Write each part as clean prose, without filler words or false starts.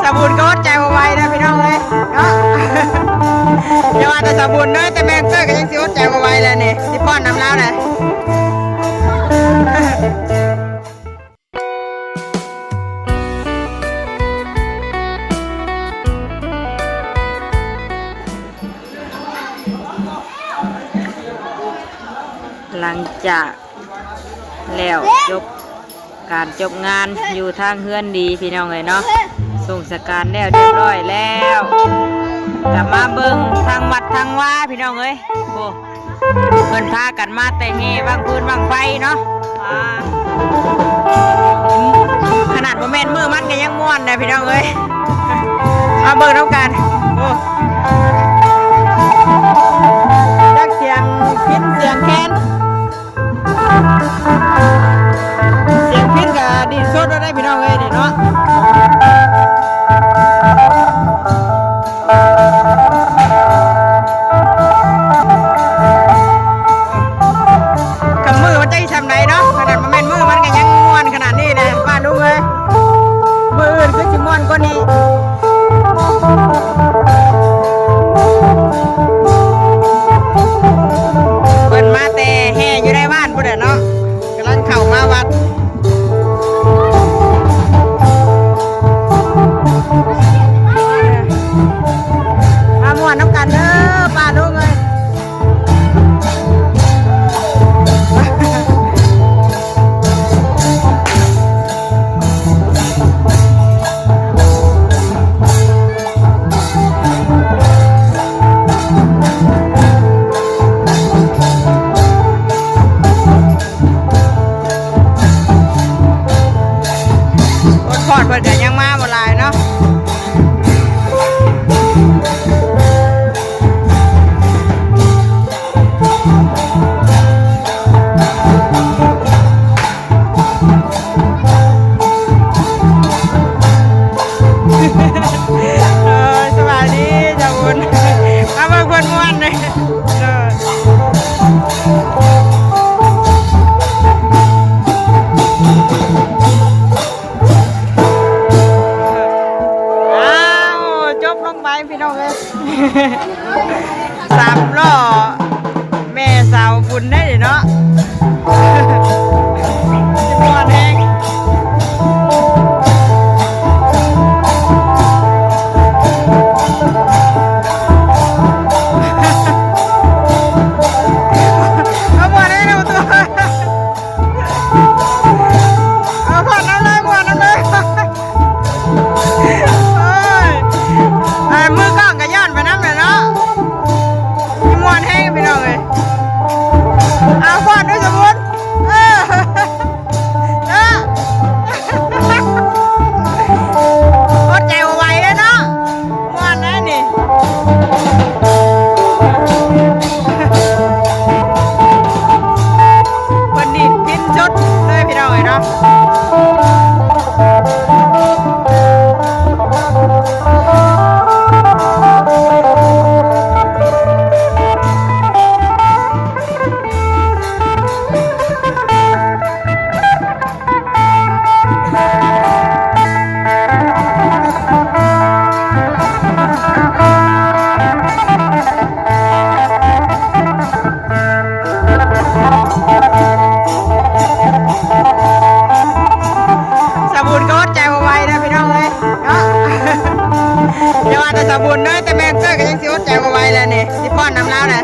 สบุญก็อดใจไวๆนะพี่น้องเลยเนาะอย่าว่าแต่สบุญเลยแต่แมงเกอร์ก็ยังสิอดใจไวๆเลยนี่สิป้อนน้ำแล้วเลยหลังจากแล้วจบการจบงานอยู่ทางเฮือนดีพี่น้องเลยเนาะส่งสการแล้วเรียบร้อยแล้วกลับมาเบิ่งทางวัดทางว่าพี่น้องเอ้ยโอ้เพิ่นพากันมาแต่เฮบางพื้นบางไฟเนาะขนาดโมเมนต์มือมันก็ยังม่วนเลยพี่น้องเอ้ยมาเบิ่งน้ำกันโอ้จักเสียงพินเสียงแคนเสียงพินกับดีสดได้พี่น้องเอ้ยนี่เนาะกับมือมันจะทำไรเนาะขนาดมันเป็นมือมันก็ยังม้วนขนาดนี้เลยป้าดูเลยมืออื่นคือชิม้วนกว่านี้เปิดมาแต่แห่อยู่ในบ้านพุ่นเนาะกำลังเข้ามาวัดมาม่วนน้ำกันเด้อป้าดูเลยพอดเปิดกันยังมาบ่หลายเนาะสวัสดีเจ้าบุญมาเบิ่งคนม่วนเลยพี่น้องเลยสามล้อแม่สาวบุญได้เนาะสิบวันเองเอาบวชได้นะตัวเอาบวชน้ำเลยบวชน้ำเลยมือกล้องก็ย้อนไปน้ำเลยเนาะมีมวนแห้งไปหน่อยเอาฟอนด้วยสมุนอดใจไวเลยเนาะมวนนะนี่วันนี้พินชุดเลยพี่น้องเนาะอย่าว่าแต่สบุญเลยแต่แมงเกอร์ก็ยังสิอดใจไวๆเลยนี่สิป้อนน้ำแล้วเลย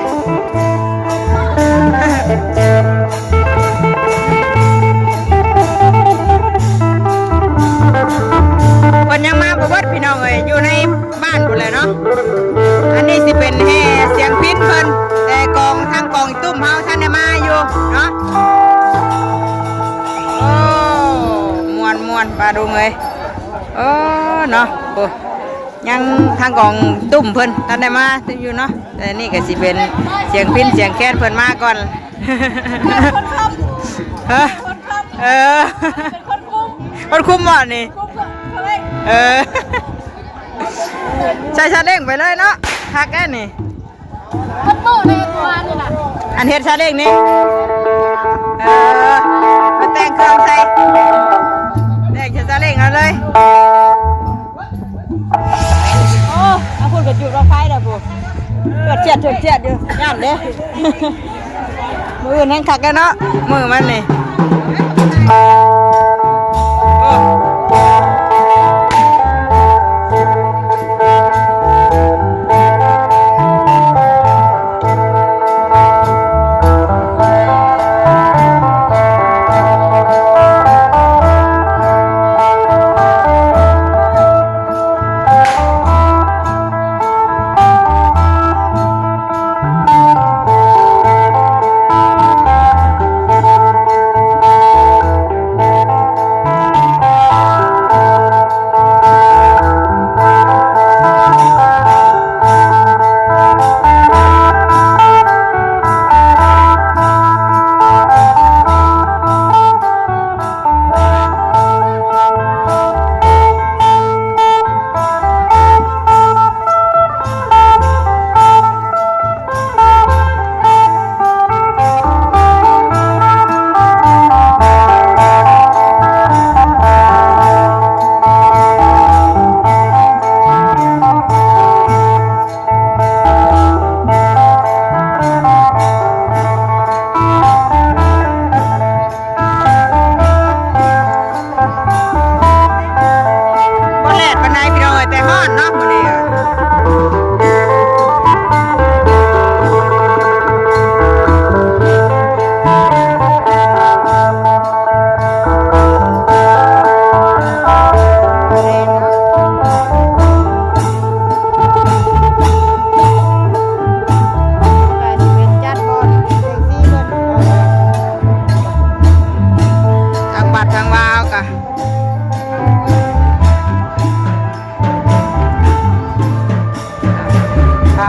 คนยังมาบ่เบิดพี่น้องเอ้ยอยู่ในบ้านอยู่เลยเนาะอันนี้สิเป็นแห่เสียงพิณเพิ่นแต่กองทางกองตุ้มเฮาท่านได้มาอยู่เนาะโอ้ม่วนๆปลาดูเลยโอ้เนาะโอ้ยังทางกองตุ้มเพิ่นท่านได้มาอยู่เนาะแต่นี่ก็สิเป็นเสียงพิณเสียงแคนเพิ่นมาก่อนคนคุมบ่นี่ใช้ชาเล้งไปเลยเนาะทักแกนี่อันเฮ็ดชาเล้งนี่ เจ็ดอยู่ย่านเด้มือนั่งขักกันเนาะมือมันนี่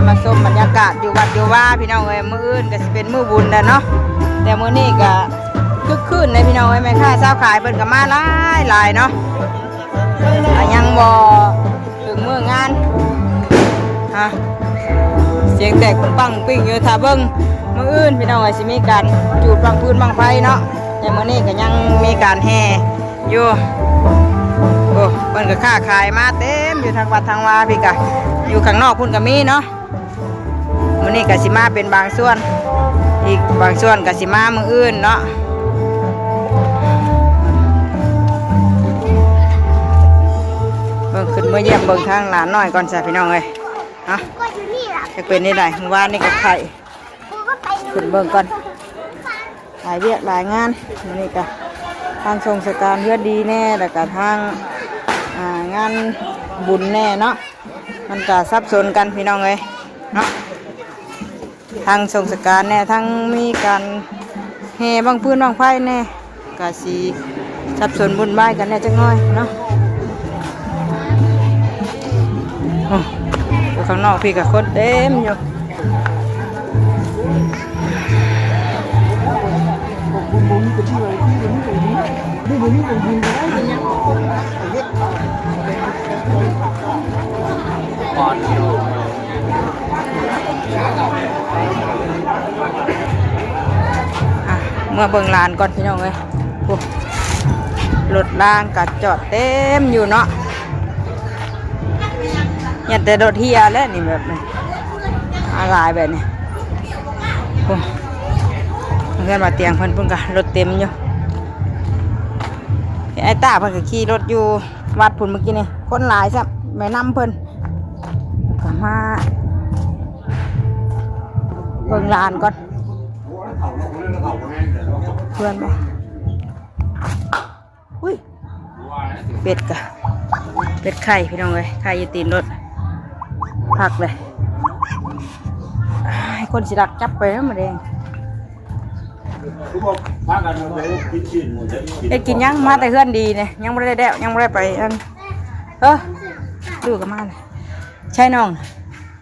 มาชมบรรยากาศอยู่วัดอยู่ว่าพี่น้องเอ้ยมื้ออื่นก็สิเป็นมื้อบุญแล้วเนาะแต่มื้อนี้ก็คึกคืนในพี่น้องเอ้ยแม่ค้าเช้าขายเพิ่นก็มาหลายเนาะยังบ่ถึงมื้องานฮะเสียงแตกปังปิ้งอยู่ถ้าเบิ่งมื้ออื่นพี่น้องเอ้ยสิมีการจูดบังพื้นบังไฟเนาะแต่มื้อนี้ก็ยังมีการแห่อยู่โอ้เพิ่นก็ค้าขายมาเต็มอยู่ทางวัดทางวาพี่กะอยู่ข้างนอกพุ่นก็มีเนาะมื้อนี้ก็สิมาเป็นบางส่วนอีกบางส่วนก็สิมามื้ออื่นเนาะเบิ่งขึ้นมาเยี่ยมเบิ่งทางหลานน้อยก่อนจ้ะพี่น้องเอ้ยฮะจะเป็นนี่ได้เมื่อวานนี่ก็ไข่ขึ้นเบิ่งก่อนหลายเวียกหลายงานมื้อนี้ก็ทางทรงสการเพื่อดีแน่แล้วก็ทางงานบุญแน่เนาะมันก็ซับซ้อนกันพี่น้องเอ้ยเนาะทางทรงสการแน่ทั้งมีการแห่บางพื้นบางไผ่แน่ก็สิซับซ้อนบุญบ้ายกันแน่จังน้อยเนาะอยู่ข้างนอกพี่กับคนเต็มอยู่เมื่อเบิ่งลานก่อนพี่น้องเลยรถล่างกัดจอดเต็มอยู่เนาะยันแต่รถเฮียแล้วนี่แบบนี้อะไรแบบนี้เพื่อนมาเตียงเพิ่นเพิ่งกะรถเต็มอยู่ไอ้ตาเพิ่นก็ขี่รถอยู่วัดพุ่นเมื่อกี้นี่คนหลายซับแม่น้ำเพิ่นก็มาเบิ่งลานก่อนเพื่อนบ่อุ้ยเป็ดกะเป็ดไข่พี่น้องเลยไข่อยู่ตีนรถผักเลยให้คนสิรักจับไปแล้วมาแดงไอ้กินยังมาแต่เพื่อนดีเนี่ยยังไม่ได้แดวยังไม่ได้ไปอันดูกันมาเลยใช่น้อง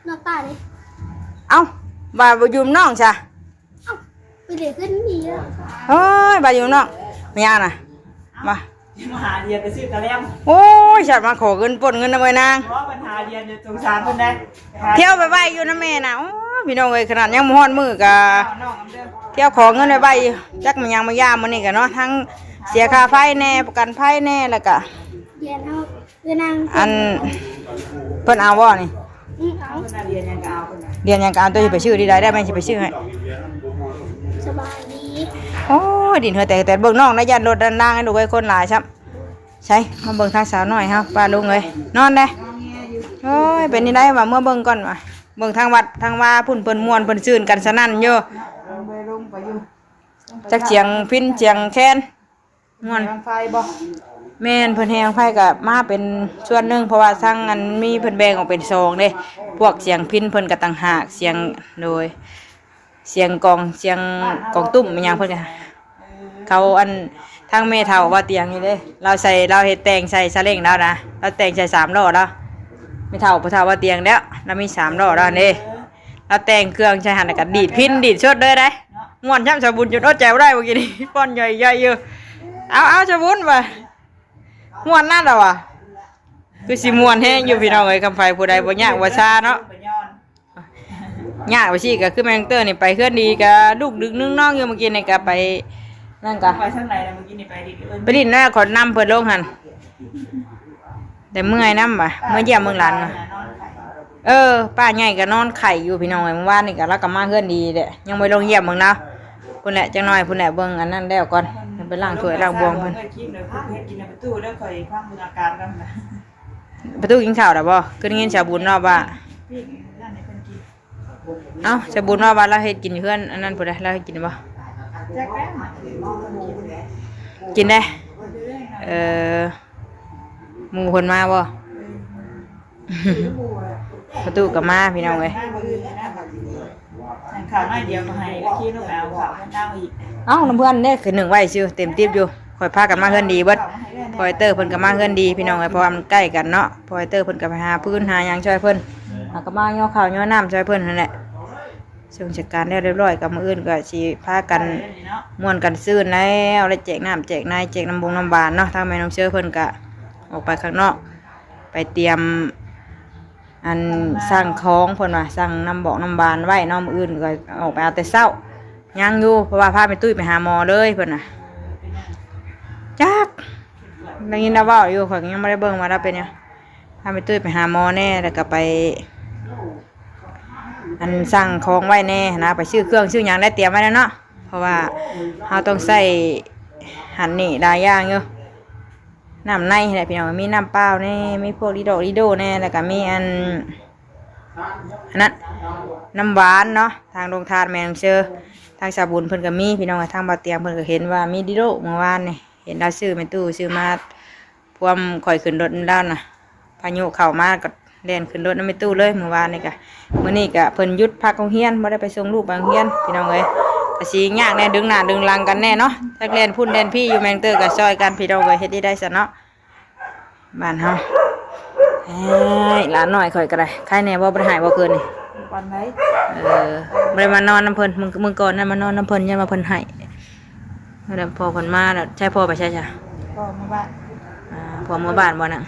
น้องตาเลยเอ้าบ่าวยืมน้องจ้ะเอ้าไปเด็กขึ้นดีแล้วเฮ้ยบ่าวยืมน้องไม่ยากนะมาหาเดียนไปซื้อกระเลี้ยงโอ้ยฉันมาขอเงินปนเงินทำไมนางเพราะปัญหาเดียนจะสงสารคนได้เที่ยวไปใบอยู่นะแม่นะโอ้พี่น้องเลยขนาดยังมอนมือกะเที่ยวขอเงินไปใบจักมันยังมาย่ามมันนี่กันเนาะทั้งเสียค่าไฟแน่ประกันไฟแน่แล้วก็เดียนเอาเรือนางอันเพิ่นเอาบ่นี่เอาเดียนยังเอาคน เรียนหยังก็เอาตัวสิไปชื่อดีได้แม่สิไปชื่อให้ สบายดี โอ้ยดินเฮอแต่เบิ่งน้องนะยันรถดันล่างให้ดูไว้คนหลายซ้ำใช่มาเบิ่งทางสาวน้อยครับป้าลุงเลยนอนได้โอ้ยเป็นนี่ได้ว่าเมื่อเบิ่งก่อนว่าเบิ่งทางวัดทางว่าพุ่นเพิ่นม่วนเพิ่นซื่นกันสนั่นอยู่จักเสียงพินเสียงแคนม่วน ไฟบ่ แม่นเพิ่นแฮงไผก็มาเป็นส่วนหนึงเพราะว่าทางอันมีเพิ่นแบ่งออกเป็นซองเด้พวกเสียงพินเพิ่นก็ต่างหากเสียงโดยเสียงกองเสียงกองตุ้มอิหยังเพิ่นก็เขาอันทางแม่เฒ่าว่าเตียงนี่เด้เราเฮ็ดแต่งใส่ซาเล้งแล้วนะเราแต่งใส่3ล้อแล้วแม่เฒ่าพ่อเฒ่าว่าเตียงแล้วเรามี3ล้อแล้วนี่เราแต่งเครื่องใช้หันแล้วก็ดีดพินดีดชดเลยได้ม่วนช่ำสบุญจนอดใจบ่ได้เมื่อกี้นี้ป้อนใหญ่ๆอยู่เอาสบุญว่าม่วนนั่นล่ะว่ะคือสิม่วนแฮงอยู่พี่น้องเอ้ยคำไฟผู้ใดบ่ยากบ่ช้าเนาะยากว่าสิก็คือแมงเตอร์นี่ไปเคลื่อนดีก็ลูกดึกนึงน้องอยู่เมื่อกี้นี่ก็ไปนั่นก็ ไปทางไหนล่ะเมื่อกี้นี่ไปดิเอิ้น ไปดินแล้วขอนำเพิ่นลงหั่นแต่เมื่อยนำบ่ะเมื่อเยี่ยมเมืองหลานน่ะป้าใหญ่ก็นอนไข่อยู่พี่น้องเอ้ยเมื่อวานนี่ก็รักก็มาเคลื่อนดีแหละยังบ่ลงเยี่ยมเมืองเนาะพุ่นแหละจังน้อยพุ่นแหละเบิ่งอันนั้นแล้วก่อนไปล้างถ้วยล้างบวงเพิ่น กินเด้อเฮ็ดกินในประตูเด้อค่อยฟังอาการกันนะ ประตูกินข้าวแล้วบ่คือได้ยินชาวบุญเนาะว่า พี่นั่นให้เพิ่นกิน เอ้าชาวบุญเนาะว่าเราเฮ็ดกินอยู่เพื่อนอันนั้นพุ่นได้เราเฮ็ดกินบ่ แจ็คแม่ กินได้หมู่เพิ่นมาบ่ประตูก็มาพี่น้องเอ้ย ข่าวน้อยเดียวก็ให้ขี้ลูกเอาข่าวเพิ่นเอาอีก เอ้าน้ำเพื่อนเด้คือ1ไว้ซื่อเต็มติ๊บอยู่ค่อยพากันมาเฮือนดีเบิดพอยเตอร์เพิ่นก็มาเฮือนดีพี่น้องเอ้ยเพราะว่ามันใกล้กันเนาะพอยเตอร์เพิ่นก็ไปหาพื้นหาหยังช่วยเพิ่นหาก็มาย่อข้าวย่อน้ำช่วยเพิ่นนั่นแหละช่วงจัดการแล้วเรียบร้อยก็มื้ออื่นก็สิพากันม่วนกันซื่นแล้วแล้วแจกน้ำแจกนายแจกน้ำบงน้ำบานเนาะทางแม่น้องเชื่อเพิ่นก็ออกไปข้างนอกไปเตรียมอันสร้างของเพิ่นว่าสร้างน้ำบอกน้ำบานไว้เนาะมื้ออื่นก็ออกไปเอาแต่เช้ายังอยู่เพราะว่าพาไปตุ้ยไปหาหมอเลยเพิ่นน่ะจักได้ยินแล้วเว้าอยู่ข้อยก็ยังบ่ได้เบิ่งว่าเราเป็นหยังพาไปตุ้ยไปหาหมอแน่แล้วก็ไปอันสั่งของไว้แน่นะไปซื้อเครื่องซื้อหยังได้เตรียมไว้แล้วเนาะเพราะว่าเฮาต้องใส่หันนี่หลายอย่างอยู่น้ำในแหละพี่น้องมีน้ำเปล่าแน่มีพวกลิโดแน่แล้วก็มีอันนั้นน้ำหวานเนาะทางโรงทานแม่นเชื่อทางสาบุญเพิ่นก็มีพี่น้องทางบ่อเตียงเพิ่นก็เห็นว่ามีลิโดเมื่อวานนี่เห็นดาวซื้อแม่ตู้ซื้อมาพวมข่อยขึ้นรถด้านน่ะพายุเข้ามาก็เล่นขึ้นรถนำแม่ตู้เลยเมื่อวานนี่ก็มื้อนี้ก็เพิ่นหยุดพักโรงเรียนบ่ได้ไปส่งลูกไปโรงเรียนพี่น้องเอ้ยก็สิยากแน่ดึงหน้าดึงหลังกันแน่เนาะจักเล่นพุ่นเล่นพี่อยู่แมงเตอร์ก็ซอยกันพี่น้องเอ้ยเฮ็ดได้ซะเนาะบ้านเฮาเอ้ยหลานน้อยข่อยก็ได้ใครแน่บ่บ่ได้หายบ่เกินนี่ วันไหน บ่ได้มานอนน้ำเพิ่นมื้อก่อนนั้นมานอนน้ำเพิ่นยังมาเพิ่นให้แล้วพอเพิ่นมาแล้วใช่พ่อไปใช่จ้ะ ก็มาบ้าน พอเมื่อบ้านบ่น่ะ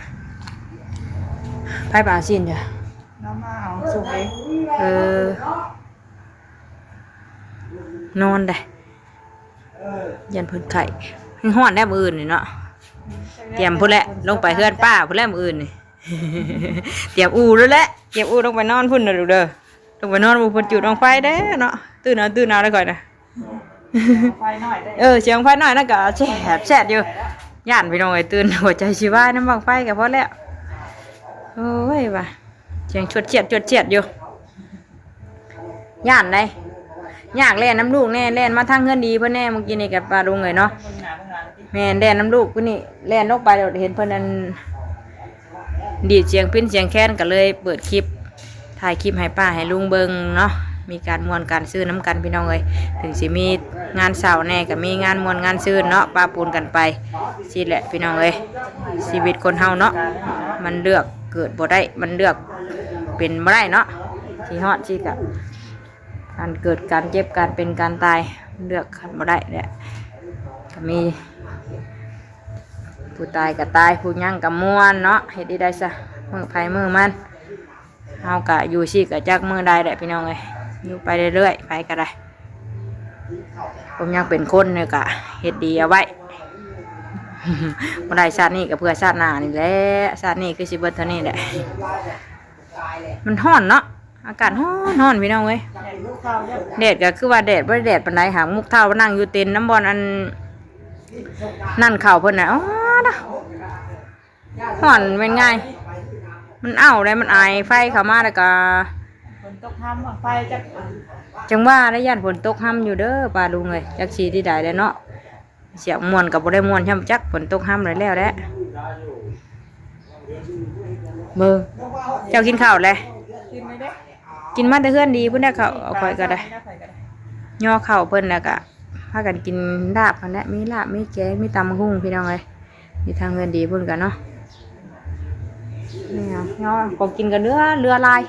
ไผปลาซินจ้ะ น้องมาเอาสุกเอง นอนได้ยันเพิ่นไข่ฮ้อนแน่มื้ออื่นนี่เนาะเตรียมพุ่นแหละลงไปเฮือนป้าพุ่นแหละมื้ออื่นนี่ เตรียมอู่แล้วแหละเตรียมอู่ลงไปนอนพุ่นเด้อเด้อลงไปนอนบ่เพิ่นจุดดวงไฟเด้เนาะตื่นเอาได้ก่อนนะ ไฟหน่อยได้ เสียงไฟน้อยนั่นก็แซ่บอยู่ย่านพี่น้องเอ้ยตื่นหัวใจสิวายน้ำบังไฟก็พอแล้วโอ้ยว่ะเสียงชวดเจียดอยู่ย่านได้ยากแล่นน้ำลูกแน่แล่นมาทางเฮือนดีเพิ่นแน่เมื่อกี้นี่กับปลาลุงเลยเนาะแม่นแล่นน้ำลูกผู้นี่แล่นลงไปเดี๋ยวเห็นเพิ่นนั่นดีดเสียงพิ้นเสียงแค้นก็เลยเปิดคลิปถ่ายคลิปให้ป้าให้ลุงเบิ่งเนาะมีการมวนการซื้อน้ำกันพี่น้องเอ้ยถึงสิมีงานเสาร์แน่ก็มีงานมวนงานซื้อเนาะป้าปูนกันไปสิแหละพี่น้องเอ้ยชีวิตคนเฮาเนาะมันเลือกเกิดบ่ได้มันเลือกเป็นบ่ได้เนาะสิฮอดสิกะการเกิดการเจ็บการเป็นการตายเลือกกันบ่ได้แหละก็มีผู้ตายก็ตายผู้ยั่งก็ม่วนเนาะเฮ็ดได้ซะมื้อไผมื้อมันเฮากะอยู่สิกะจักมื้อใดแหละพี่น้องเอ้ยอยู่ไปเรื่อยๆไปก็ได้ผมยังเป็นคนเนี่ยกะเฮ็ดดีเอาไว้ บ่ได้ชาตินี้ก็เพื่อชาติหน้านี่แหละชาตินี้คือสิเบิดเท่านี้แหละมันฮ้อนเนาะ อากาศร้อนพี่น้องเว้ย แดดลูกข้าวเยอะ แดดก็คือว่าแดดบ่ได้แดดปานใดหางมุกเท่านั่งอยู่เต็นน้ำบอลอันนั่นเข่าเพิ่นน่ะอ๋อนะร้อนเป็นไงมันอ้าวได้มันไอไฟเข้ามาแล้วก็ ฝนตกห้ามไฟจะ จังว่าได้ย่านฝนตกห้ำอยู่เด้อปลาลุงเลยจักสีที่ใดแล้วเนาะเสียงม่วนกับบ่ได้ม่วนช่ำจักฝนตกห้ำเลยแล้วแหละเบิ่งเจ้ากินข้าวเลย กินไหมเด้ กินมาแต่เพื่อนดีเพิ่นได้ข้าวเอาข่อยก็ได้ย่อข้าวเพิ่นแล้วก็พากันกินลาบกันแหละมีลาบมีแกงมีตำหุ่งพี่น้องเลยมีทางเพื่อนดีเพิ่นกันเนาะนี่เอาย่อก็กินกันเรือลาย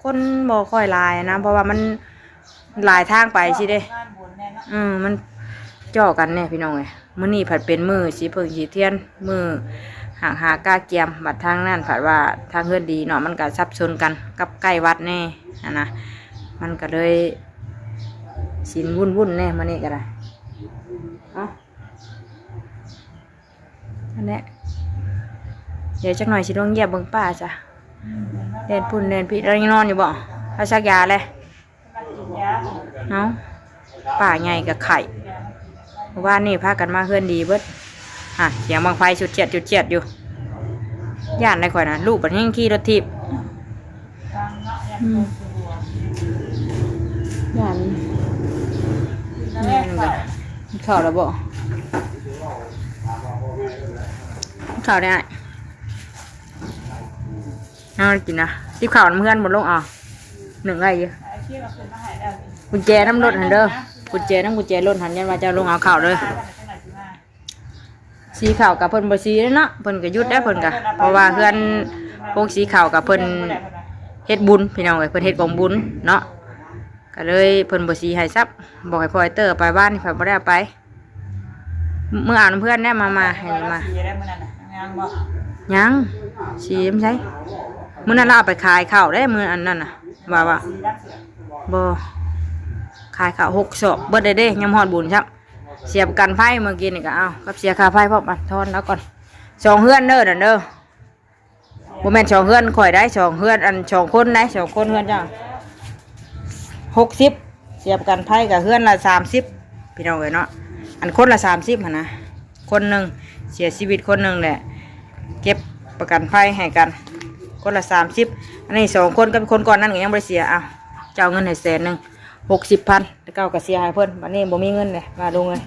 คนบ่ค่อยลายนะเพราะว่ามันหลายทางไปสิเด้ งานบุญแน่เนาะ มันจ่อกันเนี่ยพี่น้องเอ้ยมื้อนี้ผัดเป็นมือสีเพิ่งสีเทียนมือห่างหากาเกียมบัดทางนั่นผัดว่าทางเฮือนดีเนาะมันก็ซับซ้อนกันกับใกล้วัดแน่นะมันก็เลยสินวุ่นแน่มื้อนี้ก็ได้เอ้าอันนี้เดี๋ยวจักหน่อยสิลงเยียบเบิ่งป้าจ้ะเดินพุ่นเดินพี่เรายังนอนอยู่บ่เอาชักยาเลย มากินยา เนาะป่าใหญ่กับไข่ว่านี่พากันมาเพื่อนดีเบิดเสียงบางไฟจุดเจียดอยู่ย่านได้ข่อยนะลูกปันยังขี่รถทิพย์ ทางเนาะยังคงตัว ย่าน นั่นแหละค่ะ ข่าวแล้วบ่ข่าวได้เอากินนะที่ข่าวน้ำเพื่อนหมดลงหนึ่งไงอยู่ ไอ้ที่เราเคยมาหายแล้ว กุญแจน้ำรถหันเด้อกุญแจรถหันยันว่าจะลงเอาข่าวเลยสีข่าวกับเพิ่นบ่สีเนาะเพิ่นก็หยุดได้เพิ่นก็เพราะว่าเพื่อนพวกสีข่าวกับเพิ่นเฮ็ดบุญพี่น้องเอ้ยเพิ่นเฮ็ดกองบุญเนาะก็เลยเพิ่นบ่สีให้ซับบอกให้พ่อไอ้เตอร์ไปบ้านนี่เพิ่นบ่ได้เอาไปเมื่ออ่านเพื่อนแน่มาให้มา สีได้มื้อนั้นน่ะยังบ่ ยังสีไม่ใช่มื้อนั้นเราเอาไปขายข้าวได้มื้ออันนั้นน่ะว่า สีรักเสือ บ่ขายข้าว6 ศอกเบิดได้เด้ยังฮอดบุญครับเสียบกันไฟเมื่อกี้นี่ก็เอากับเสียค่าไฟพร้อมกันทอนแล้วก่อน2เฮือนเด้อนั่นเด้อบ่แม่น2เฮือนข่อยได้2เฮือนอัน2คนได้2คนเฮือนจ้า60เสียบกันไฟกับเฮือนละ30พี่น้องเอ้ยเนาะอันคนละ30หั่นนะคนหนึงเสียชีวิตคนหนึงแหละเก็บประกันไฟให้กันคนละ30อันนี้2คนกับคนก่อนนั้นก็ยังบ่ได้เสียเจ้าเงินให้160,000แล้วเก้าก็เสียให้เพิ่นบัดนี้บ่มีเงินเลยว่าลงเลย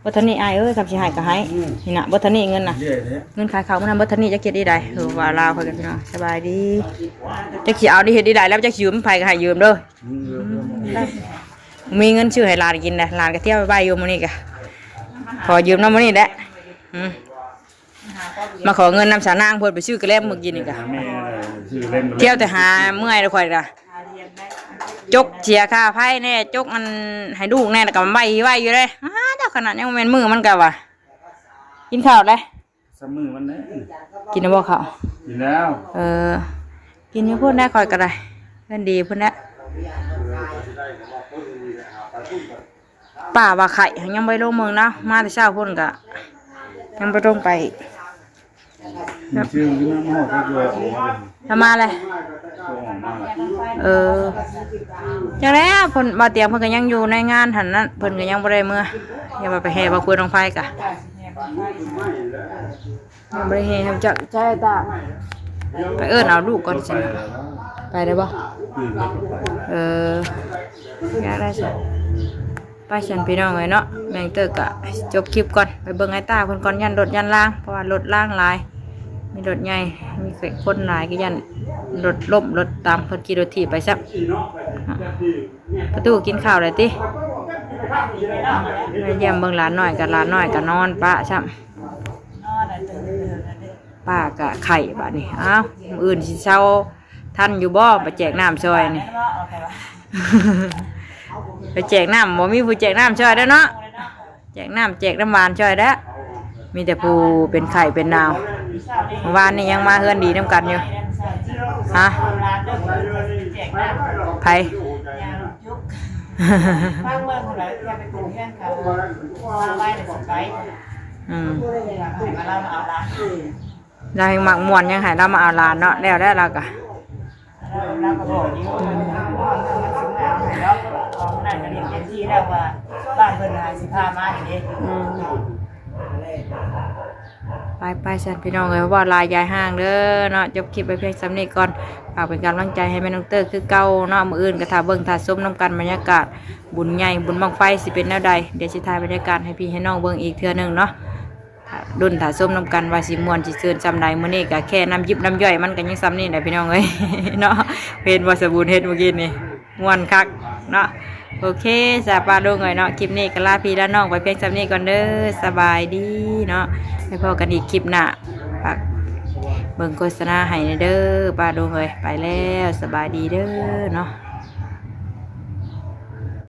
บ่ทันนี้อ้ายเอ้ยทำสิให้ก็ให้นี่น่ะบ่ทันนี้เงินน่ะเงินขายข้าวมันนั้นบ่ทันนี้จะเก็บได้ใดว่าลาวเพิ่นกันพี่น้องสบายดีจักสิเอาได้เฮ็ดได้ใดแล้วจักสิยืมไผก็ให้ยืมเด้อมีเงินซื้อให้หลานกินแหละหลานก็เที่ยวไปอยู่มื้อนี้ก็ขอยืมนำมื้อนี้แหละมาขอเงินนำสานางเพิ่นไปซื้อกระแลมมื้อกี้นี่ก็เที่ยวแต่หาเมื่อยแล้วค่อยก็จกเสียค่าไฟแน่จกมันให้ลูกแน่แล้วก็มันไว้อยู่เลยเจ้าขนาดยังแม่นมือมันก็ว่ากินข้าวเลย สมือมันเนี่ย กินแล้วบ่ข้าว กินแล้ว กินอยู่พุ่นได้ค่อยก็ได้เพิ่นดีพุ่นแหละป้าว่าไข่ยังบ่ลงเมืองนะมาแต่เช้าพุ่นก็ยังบ่ต้องไป ชื่อที่น้ำหอดก็คือออกมา ทำมาเลย ตัวออกมา จังแล้วเพิ่นบ่เตรียมเพิ่นก็ยังอยู่ในงานหั่นนั้นเพิ่นก็ยังบ่ได้เมื่ออย่ามาไปแห่บ่คุยน้องไฟกะยังบ่ได้แห่ทำจักใจตาไปเอิ้นเอาลูกก่อนสิไปได้บ่อยากได้สิไปฉันพี่น้องเอ้ยเนาะแม่งเตอร์ก็จบคลิปก่อนไปเบิ่งไอ้ตาเพิ่นก่อนยันรถยันล่างเพราะว่ารถล่างหลายมีรถใหญ่มีคนหลายก็ยันรถล้มรถตามเพิ่นขี่รถถีบไปซับประตูกินข้าวเลยติไปเยี่ยมเบิ่งหลานน้อยกับหลานน้อยก็นอนป้าซับ นอนน่ะตื่นๆนั่นเด้ ป้าก็ไข่บัดนี้อ้าวมื้ออื่นสิเช้าทันอยู่บ่ไปแจกน้ำซอยนี่ ไปแจกน้ำบ่มีผู้แจกน้ำซอยเด้อเนาะแจกน้ำแจกน้ำหวานซอยเด้อมีแต่ผู้เป็นไข่เป็นดาวเมื่อวานนี่ยังมาเฮือนดีน้ำกันอยู่ฮะไผ ฟังเบิ่งพุ่นล่ะอย่าไปกลุ่มเพื่อนเขามาไว้ในสิไปให้มาเล่าเอาละ เราให้หมักม่วนยังให้เรามาเอาหลานเนาะแล้วได้เราก็ เ เราก็บอกอยู่มันสิมาเอาให้เราของนั่นก็เรียนเต็มที่แล้วว่าบ้านเพิ่นหาสิพามาอย่างนี้ ไปฉันพี่น้องเลยว่าลายยายห้างเด้อเนาะจบคลิปไปเพียงสำนี้ก่อนฝากเป็นกำลังใจให้แม่น้องเตอร์คือเก่าเนาะมื้ออื่นก็ท่าเบิ่งท่าส้มน้ำกันบรรยากาศบุญใหญ่บุญบังไฟสิเป็นแนวใดเดี๋ยวสิถ่ายบรรยากาศให้พี่ให้น้องเบิ่งอีกเทื่อนึงเนาะดุนท่าส้มน้ำกันว่าสิม่วนสิซื่นซำใดมื้อนี้ก็แค่น้ำยิบน้ำย่อยมันก็ยังซ้ำนี่แหละพี่น้องเอ้ย เนาะเพิ่นว่าสบู่เฮ็ดเมื่อกี้นี่ม่วนคักเนาะโอเคสาปาดงเนาะคลิปนี้ก็ลาพี่ลาน้องไปเพียงสำนี้ก่อนเด้อสบายดีเนาะไปพบกันอีกคลิปหน้าฝากเบิ่งโฆษณาให้เด้อป้าดงไปแล้วสบายดีเด้อเนาะ